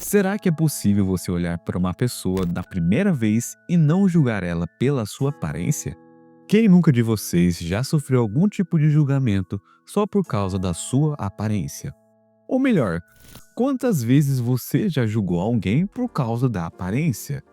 Será que é possível você olhar para uma pessoa da primeira vez e não julgar ela pela sua aparência? Quem nunca de vocês já sofreu algum tipo de julgamento só por causa da sua aparência? Ou melhor, quantas vezes você já julgou alguém por causa da aparência?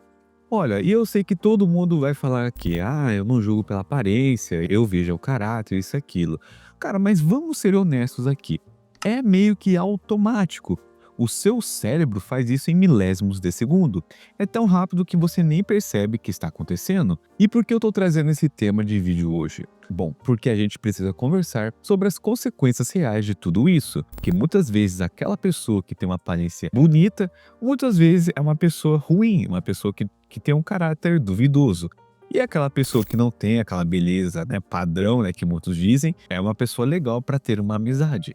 Olha, e eu sei que todo mundo vai falar que, eu não julgo pela aparência, eu vejo o caráter, isso e aquilo. Cara, mas vamos ser honestos aqui. É meio que automático. O seu cérebro faz isso em milésimos de segundo. É tão rápido que você nem percebe que está acontecendo. E por que eu estou trazendo esse tema de vídeo hoje? Bom, porque a gente precisa conversar sobre as consequências reais de tudo isso. Que muitas vezes aquela pessoa que tem uma aparência bonita, muitas vezes é uma pessoa ruim, uma pessoa que tem um caráter duvidoso. E aquela pessoa que não tem aquela beleza, né, padrão, né, que muitos dizem, é uma pessoa legal para ter uma amizade.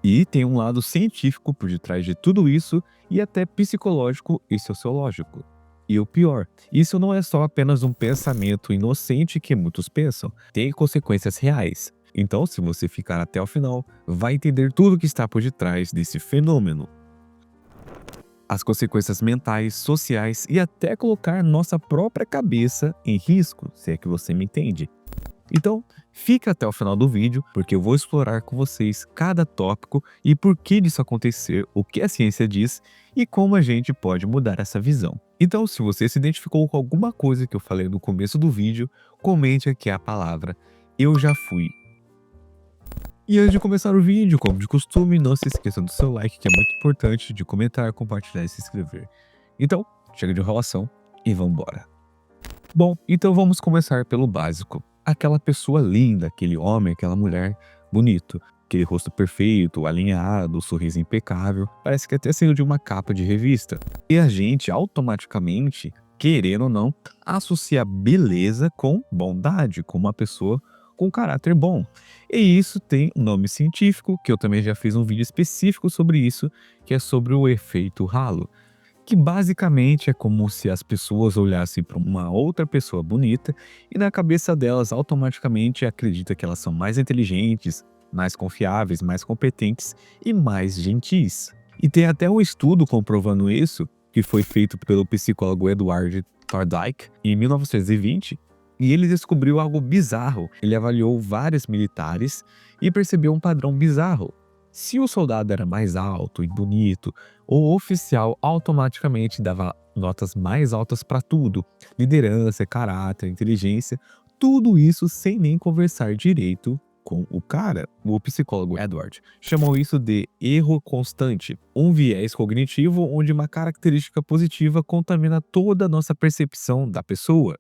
E tem um lado científico por detrás de tudo isso e até psicológico e sociológico. E o pior, isso não é só apenas um pensamento inocente que muitos pensam, tem consequências reais. Então, se você ficar até o final, vai entender tudo que está por detrás desse fenômeno. As consequências mentais, sociais e até colocar nossa própria cabeça em risco, se é que você me entende. Então, fica até o final do vídeo, porque eu vou explorar com vocês cada tópico e por que disso acontecer, o que a ciência diz e como a gente pode mudar essa visão. Então, se você se identificou com alguma coisa que eu falei no começo do vídeo, comente aqui a palavra "eu já fui". E antes de começar o vídeo, como de costume, não se esqueça do seu like, que é muito importante, de comentar, compartilhar e se inscrever. Então, chega de enrolação e vambora. Bom, então vamos começar pelo básico. Aquela pessoa linda, aquele homem, aquela mulher bonito, aquele rosto perfeito, alinhado, sorriso impecável, parece que até saiu de uma capa de revista. E a gente automaticamente, querendo ou não, associa beleza com bondade, com uma pessoa com caráter bom. E isso tem um nome científico, que eu também já fiz um vídeo específico sobre isso, que é sobre o efeito halo, que basicamente é como se as pessoas olhassem para uma outra pessoa bonita e na cabeça delas automaticamente acredita que elas são mais inteligentes, mais confiáveis, mais competentes e mais gentis. E tem até um estudo comprovando isso, que foi feito pelo psicólogo Edward Thorndike em 1920, e ele descobriu algo bizarro. Ele avaliou vários militares e percebeu um padrão bizarro. Se o soldado era mais alto e bonito, o oficial automaticamente dava notas mais altas para tudo: liderança, caráter, inteligência, tudo isso sem nem conversar direito com o cara. O psicólogo Edward chamou isso de erro constante, um viés cognitivo onde uma característica positiva contamina toda a nossa percepção da pessoa.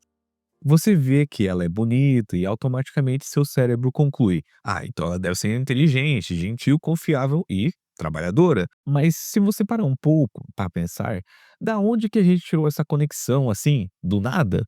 Você vê que ela é bonita e automaticamente seu cérebro conclui: então ela deve ser inteligente, gentil, confiável e trabalhadora. Mas se você parar um pouco para pensar, da onde que a gente tirou essa conexão assim, do nada?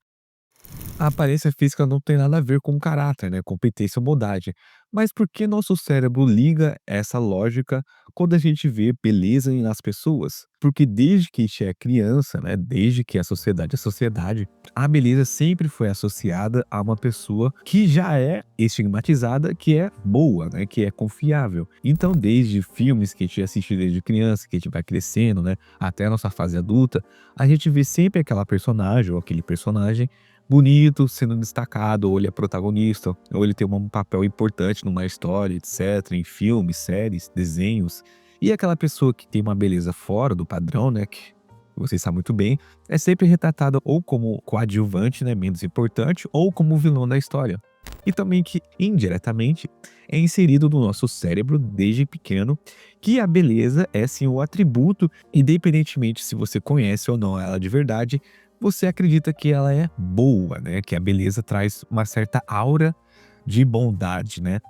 A aparência física não tem nada a ver com caráter, né, competência ou bondade. Mas por que nosso cérebro liga essa lógica quando a gente vê beleza nas pessoas? Porque desde que a gente é criança, né, desde que a sociedade é sociedade, a beleza sempre foi associada a uma pessoa que já é estigmatizada, que é boa, né, que é confiável. Então, desde filmes que a gente assiste desde criança, que a gente vai crescendo, né, até a nossa fase adulta, a gente vê sempre aquela personagem ou aquele personagem bonito, sendo destacado, ou ele é protagonista, ou ele tem um papel importante numa história, etc, em filmes, séries, desenhos. E aquela pessoa que tem uma beleza fora do padrão, né, que vocês sabem muito bem, é sempre retratada ou como coadjuvante, né, menos importante, ou como vilão da história. E também que, indiretamente, é inserido no nosso cérebro desde pequeno que a beleza é sim o atributo, independentemente se você conhece ou não ela de verdade, você acredita que ela é boa, né? Que a beleza traz uma certa aura de bondade, né?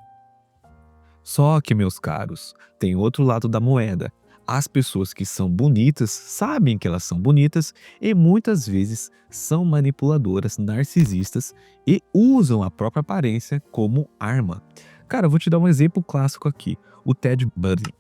Só que, meus caros, tem outro lado da moeda. As pessoas que são bonitas sabem que elas são bonitas e muitas vezes são manipuladoras, narcisistas e usam a própria aparência como arma. Cara, eu vou te dar um exemplo clássico aqui: o Ted Bundy.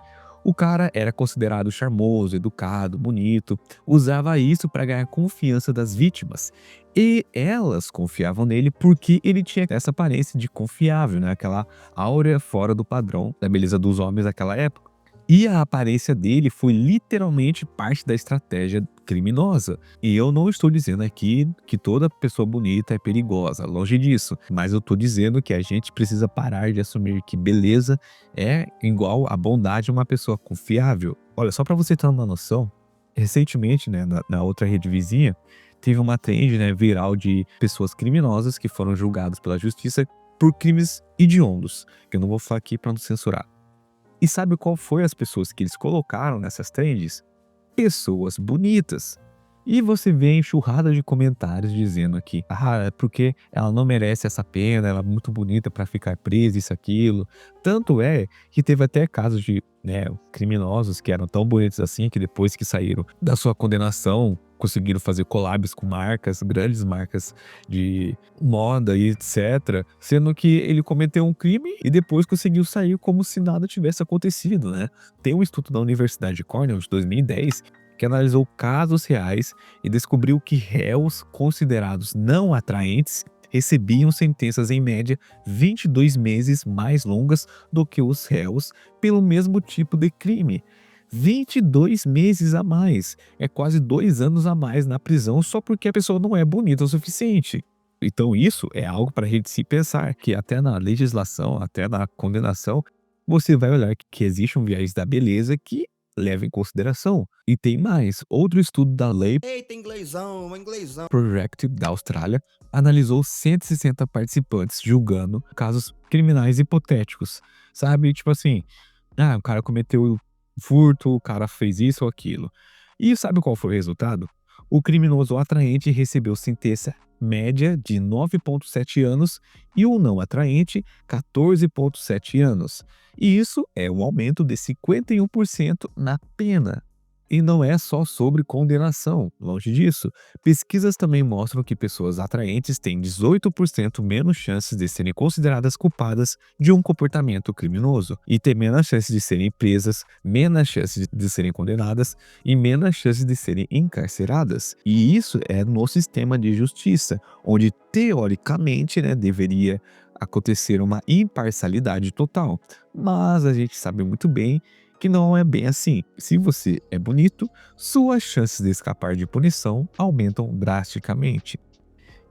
O cara era considerado charmoso, educado, bonito, usava isso para ganhar confiança das vítimas. E elas confiavam nele porque ele tinha essa aparência de confiável, né? Aquela áurea fora do padrão da beleza dos homens daquela época. E a aparência dele foi literalmente parte da estratégia criminosa. E eu não estou dizendo aqui que toda pessoa bonita é perigosa, longe disso. Mas eu estou dizendo que a gente precisa parar de assumir que beleza é igual a bondade de uma pessoa confiável. Olha, só para você ter uma noção, recentemente, né, na outra rede vizinha, teve uma trend, né, viral de pessoas criminosas que foram julgadas pela justiça por crimes hediondos, que eu não vou falar aqui para não censurar. E sabe qual foi as pessoas que eles colocaram nessas trends? Pessoas bonitas. E você vê a enxurrada de comentários dizendo aqui: "Ah, é porque ela não merece essa pena, ela é muito bonita para ficar presa, isso, aquilo". Tanto é que teve até casos de, né, criminosos que eram tão bonitos assim, que depois que saíram da sua condenação, conseguiram fazer collabs com marcas, grandes marcas de moda e etcétera, sendo que ele cometeu um crime e depois conseguiu sair como se nada tivesse acontecido, né. Tem um estudo da Universidade de Cornell de 2010 que analisou casos reais e descobriu que réus considerados não atraentes recebiam sentenças em média 22 meses mais longas do que os réus pelo mesmo tipo de crime. 22 meses a mais, é quase 2 anos a mais na prisão só porque a pessoa não é bonita o suficiente. Então isso é algo para a gente se pensar, que até na legislação, até na condenação, você vai olhar que existe um viés da beleza que leva em consideração. E tem mais, outro estudo da lei Eita, inglesão, inglesão. Project da Austrália analisou 160 participantes julgando casos criminais hipotéticos, sabe? Tipo assim, o cara cometeu furto, o cara fez isso ou aquilo. E sabe qual foi o resultado? O criminoso atraente recebeu sentença média de 9,7 anos e o não atraente 14,7 anos. E isso é um aumento de 51% na pena. E não é só sobre condenação, longe disso. Pesquisas também mostram que pessoas atraentes têm 18% menos chances de serem consideradas culpadas de um comportamento criminoso e têm menos chances de serem presas, menos chances de serem condenadas e menos chances de serem encarceradas. E isso é no sistema de justiça, onde teoricamente, né, deveria acontecer uma imparcialidade total. Mas a gente sabe muito bem que não é bem assim. Se você é bonito, suas chances de escapar de punição aumentam drasticamente.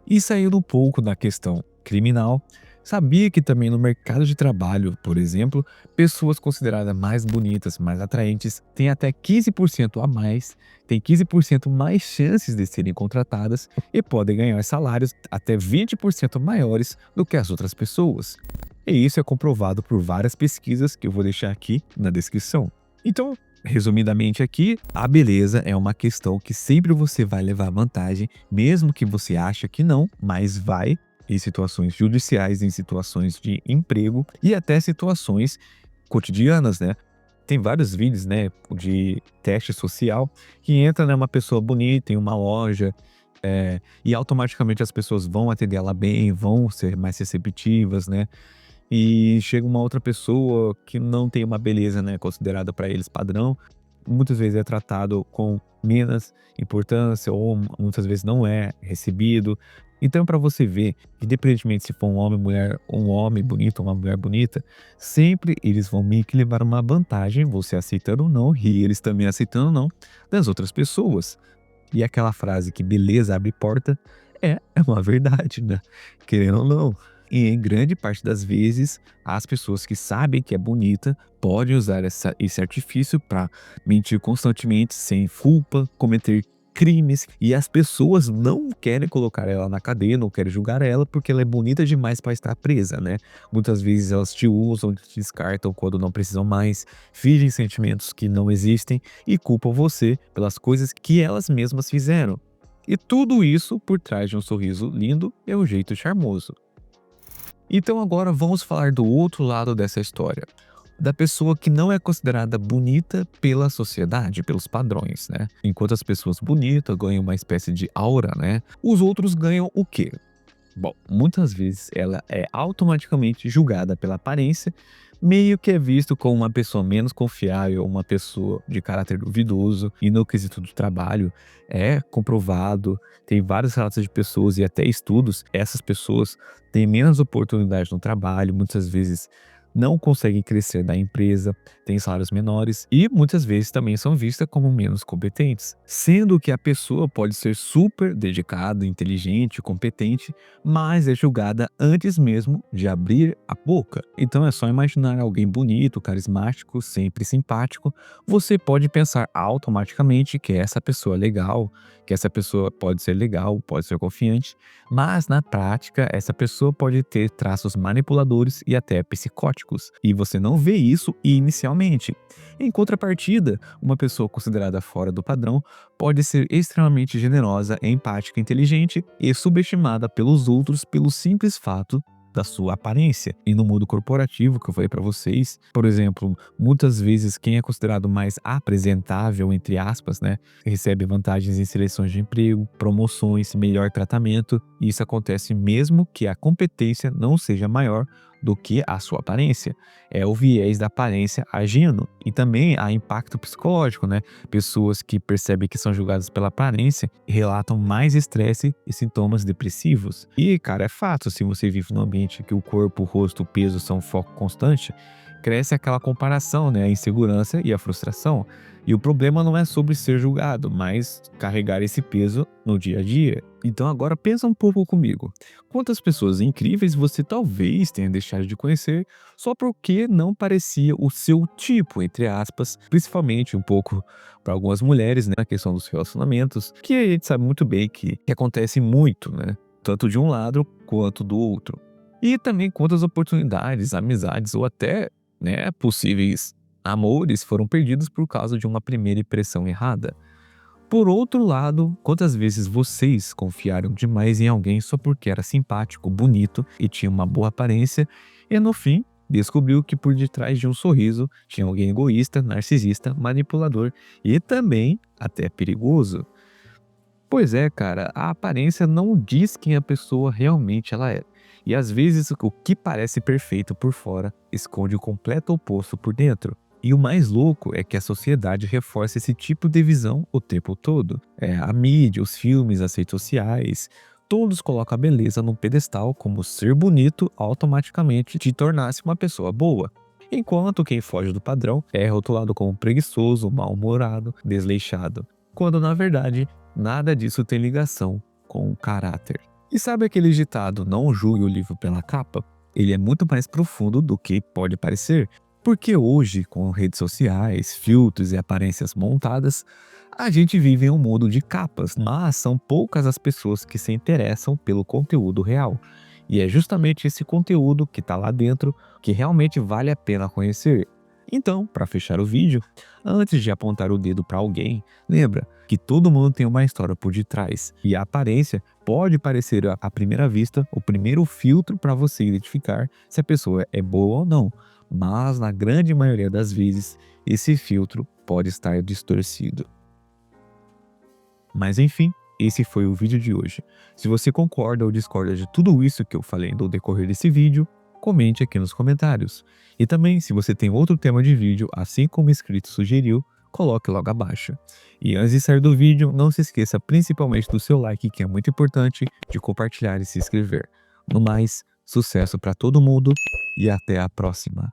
E saindo um pouco da questão criminal, sabia que também no mercado de trabalho, por exemplo, pessoas consideradas mais bonitas, mais atraentes, têm até 15% a mais, têm 15% mais chances de serem contratadas e podem ganhar salários até 20% maiores do que as outras pessoas. E isso é comprovado por várias pesquisas que eu vou deixar aqui na descrição. Então, resumidamente aqui, a beleza é uma questão que sempre você vai levar vantagem, mesmo que você ache que não, mas vai em situações judiciais, em situações de emprego e até situações cotidianas, né? Tem vários vídeos, né, de teste social que entra, né, uma pessoa bonita em uma loja, e automaticamente as pessoas vão atender ela bem, vão ser mais receptivas, né? E chega uma outra pessoa que não tem uma beleza, né, considerada para eles padrão, muitas vezes é tratado com menos importância ou muitas vezes não é recebido. Então, para você ver, independentemente se for um homem, mulher, um homem bonito ou uma mulher bonita, sempre eles vão meio que levar uma vantagem, você aceitando ou não, e eles também aceitando ou não, das outras pessoas. E aquela frase que beleza abre porta é uma verdade, né? Querendo ou não. E em grande parte das vezes, as pessoas que sabem que é bonita podem usar esse artifício para mentir constantemente, sem culpa, cometer crimes. E as pessoas não querem colocar ela na cadeia, não querem julgar ela porque ela é bonita demais para estar presa, né? Muitas vezes elas te usam, te descartam quando não precisam mais, fingem sentimentos que não existem e culpam você pelas coisas que elas mesmas fizeram. E tudo isso por trás de um sorriso lindo e um jeito charmoso. Então agora vamos falar do outro lado dessa história, da pessoa que não é considerada bonita pela sociedade, pelos padrões, né? Enquanto as pessoas bonitas ganham uma espécie de aura, né? Os outros ganham o quê? Bom, muitas vezes ela é automaticamente julgada pela aparência, meio que é visto como uma pessoa menos confiável, uma pessoa de caráter duvidoso, e no quesito do trabalho é comprovado, tem vários relatos de pessoas e até estudos, essas pessoas têm menos oportunidade no trabalho, muitas vezes não conseguem crescer na empresa, têm salários menores e muitas vezes também são vistas como menos competentes. Sendo que a pessoa pode ser super dedicada, inteligente, competente, mas é julgada antes mesmo de abrir a boca. Então é só imaginar alguém bonito, carismático, sempre simpático, você pode pensar automaticamente que essa pessoa é legal, que essa pessoa pode ser legal, pode ser confiante, mas na prática essa pessoa pode ter traços manipuladores e até psicóticos, e você não vê isso inicialmente. Em contrapartida, uma pessoa considerada fora do padrão pode ser extremamente generosa, empática, inteligente e subestimada pelos outros pelo simples fato da sua aparência. E no mundo corporativo que eu falei para vocês, por exemplo, muitas vezes quem é considerado mais apresentável, entre aspas, né, recebe vantagens em seleções de emprego, promoções, melhor tratamento. E isso acontece mesmo que a competência não seja maior do que a sua aparência. É o viés da aparência agindo. E também há impacto psicológico, né? Pessoas que percebem que são julgadas pela aparência relatam mais estresse e sintomas depressivos. E, cara, é fato, se você vive num ambiente que o corpo, o rosto, o peso são foco constante, cresce aquela comparação, né? A insegurança e a frustração. E o problema não é sobre ser julgado, mas carregar esse peso no dia a dia. Então agora pensa um pouco comigo. Quantas pessoas incríveis você talvez tenha deixado de conhecer só porque não parecia o seu tipo, entre aspas, principalmente um pouco para algumas mulheres, né, na questão dos relacionamentos, que a gente sabe muito bem que acontece muito, né, tanto de um lado quanto do outro. E também quantas oportunidades, amizades ou até, né, possíveis amores foram perdidos por causa de uma primeira impressão errada. Por outro lado, quantas vezes vocês confiaram demais em alguém só porque era simpático, bonito e tinha uma boa aparência, e no fim descobriu que por detrás de um sorriso tinha alguém egoísta, narcisista, manipulador e também até perigoso? Pois é, cara, a aparência não diz quem a pessoa realmente ela é. E às vezes o que parece perfeito por fora esconde o completo oposto por dentro. E o mais louco é que a sociedade reforça esse tipo de visão o tempo todo. A mídia, os filmes, as redes sociais, todos colocam a beleza num pedestal como ser bonito automaticamente te tornasse uma pessoa boa. Enquanto quem foge do padrão é rotulado como preguiçoso, mal-humorado, desleixado. Quando na verdade nada disso tem ligação com o caráter. E sabe aquele ditado, não julgue o livro pela capa? Ele é muito mais profundo do que pode parecer, porque hoje, com redes sociais, filtros e aparências montadas, a gente vive em um mundo de capas, mas são poucas as pessoas que se interessam pelo conteúdo real. E é justamente esse conteúdo que está lá dentro que realmente vale a pena conhecer. Então, para fechar o vídeo, antes de apontar o dedo para alguém, lembra que todo mundo tem uma história por detrás e a aparência pode parecer à primeira vista o primeiro filtro para você identificar se a pessoa é boa ou não, mas na grande maioria das vezes esse filtro pode estar distorcido. Mas enfim, esse foi o vídeo de hoje. Se você concorda ou discorda de tudo isso que eu falei no decorrer desse vídeo, comente aqui nos comentários. E também, se você tem outro tema de vídeo, assim como o inscrito sugeriu, coloque logo abaixo. E antes de sair do vídeo, não se esqueça principalmente do seu like, que é muito importante, de compartilhar e se inscrever. No mais, sucesso para todo mundo e até a próxima.